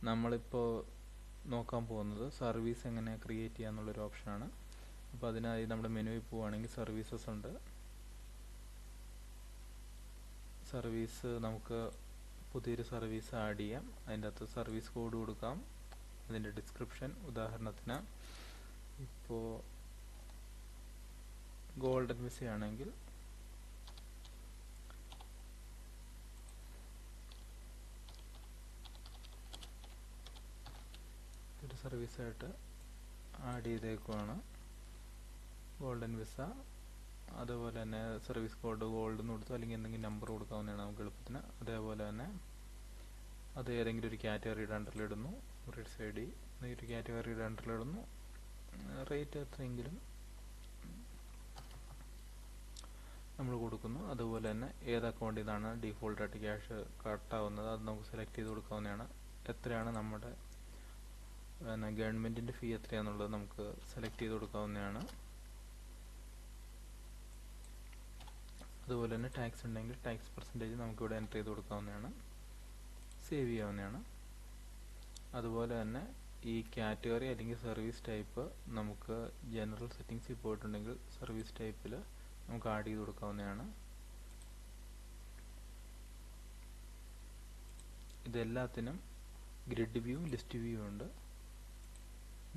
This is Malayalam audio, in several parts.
നമ്മളിപ്പോൾ നോക്കാൻ പോകുന്നത് സർവീസ് എങ്ങനെ ക്രിയേറ്റ് ചെയ്യാന്നുള്ളൊരു ഓപ്ഷനാണ്. അപ്പോൾ അതിനായി നമ്മുടെ മെനുവിൽ പോവുകയാണെങ്കിൽ സർവീസസ് ഉണ്ട്. സർവീസ് നമുക്ക് പുതിയൊരു സർവീസ് ആഡ് ചെയ്യാം. അതിൻ്റെ അകത്ത് സർവീസ് കോഡ് കൊടുക്കാം. അതിൻ്റെ ഡിസ്ക്രിപ്ഷൻ, ഉദാഹരണത്തിന് ഇപ്പോൾ ഗോൾഡൻ വിസ ആണെങ്കിൽ ഒരു സർവീസായിട്ട് ആഡ് ചെയ്തേക്കുവാണ് ഗോൾഡൻ വിസ. അതുപോലെ തന്നെ സർവീസ് കോഡ് ഗോൾഡ് എന്ന് കൊടുത്തു, അല്ലെങ്കിൽ എന്തെങ്കിലും നമ്പർ കൊടുക്കാവുന്നതാണ് നമുക്ക് എളുപ്പത്തിന്. അതേപോലെ തന്നെ അത് ഏതെങ്കിലും ഒരു കാറ്റഗറിയുടെ അണ്ടറിലിടുന്നു. റേറ്റ്സ് ഐ ഡി ഒരു കാറ്റഗറിയുടെ അണ്ടറിലിടുന്നു. റേറ്റ് എത്രയെങ്കിലും നമ്മൾ കൊടുക്കുന്നു. അതുപോലെ തന്നെ ഏത് അക്കൗണ്ടിൽ നിന്നാണ് ഡീഫോൾട്ടായിട്ട് ക്യാഷ് കട്ടാവുന്നത് അത് നമുക്ക് സെലക്ട് ചെയ്ത് കൊടുക്കാവുന്നതാണ്. എത്രയാണ് നമ്മുടെ ഗവൺമെൻറ്റിൻ്റെ ഫീ എത്രയാണെന്നുള്ളത് നമുക്ക് സെലക്ട് ചെയ്ത് കൊടുക്കാവുന്നതാണ്. അതുപോലെ തന്നെ ടാക്സ് ഉണ്ടെങ്കിൽ ടാക്സ് പെർസെൻറ്റേജ് നമുക്കിവിടെ എൻ്റർ ചെയ്ത് കൊടുക്കാവുന്നതാണ്. സേവ് ചെയ്യാവുന്നതാണ്. അതുപോലെ തന്നെ ഈ കാറ്റഗറി അല്ലെങ്കിൽ സർവീസ് ടൈപ്പ് നമുക്ക് ജനറൽ സെറ്റിങ്സിൽ പോയിട്ടുണ്ടെങ്കിൽ സർവീസ് ടൈപ്പിൽ നമുക്ക് ആഡ് ചെയ്ത് കൊടുക്കാവുന്നതാണ്. ഇതെല്ലാത്തിനും ഗ്രിഡ് വ്യൂ, ലിസ്റ്റ് വ്യൂ ഉണ്ട്.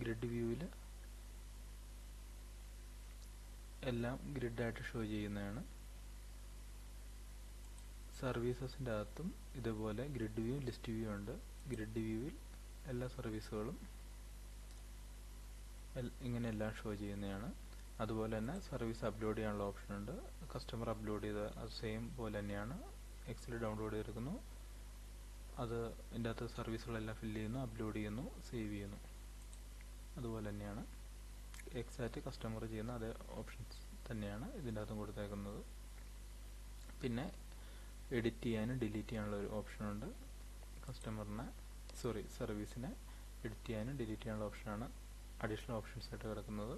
ഗ്രിഡ് വ്യൂവിൽ എല്ലാം ഗ്രിഡായിട്ട് ഷോ ചെയ്യുന്നതാണ്. സർവീസസിൻ്റെ അകത്തും ഇതുപോലെ ഗ്രിഡ് വ്യൂ, ലിസ്റ്റ് വ്യൂ ഉണ്ട്. ഗ്രിഡ് വ്യൂവിൽ എല്ലാ സർവീസുകളും ഇങ്ങനെയെല്ലാം ഷോ ചെയ്യുന്നതാണ്. അതുപോലെ തന്നെ സർവീസ് അപ്ലോഡ് ചെയ്യാനുള്ള ഓപ്ഷൻ ഉണ്ട്. കസ്റ്റമർ അപ്ലോഡ് ചെയ്ത അത് സെയിം പോലെ തന്നെയാണ്. എക്സൽ ഡൗൺലോഡ് ചെയ്തെടുക്കുന്നു, അത് ഇതിൻ്റെ അകത്ത് സർവീസുകളെല്ലാം ഫില്ല് ചെയ്യുന്നു, അപ്ലോഡ് ചെയ്യുന്നു, സേവ് ചെയ്യുന്നു. അതുപോലെ തന്നെയാണ് എക്സാക്റ്റ് കസ്റ്റമർ ചെയ്യുന്ന അതേ ഓപ്ഷൻസ് തന്നെയാണ് ഇതിൻ്റെ അകത്തും കൊടുത്തേക്കുന്നത്. പിന്നെ എഡിറ്റ് ചെയ്യാനും ഡിലീറ്റ് ചെയ്യാനുള്ള ഒരു ഓപ്ഷനുണ്ട്. സർവീസിനെ എഡിറ്റ് ചെയ്യാനും ഡിലീറ്റ് ചെയ്യാനുള്ള ഓപ്ഷനാണ് അഡീഷണൽ ഓപ്ഷൻസ് ആയിട്ട് കിടക്കുന്നത്.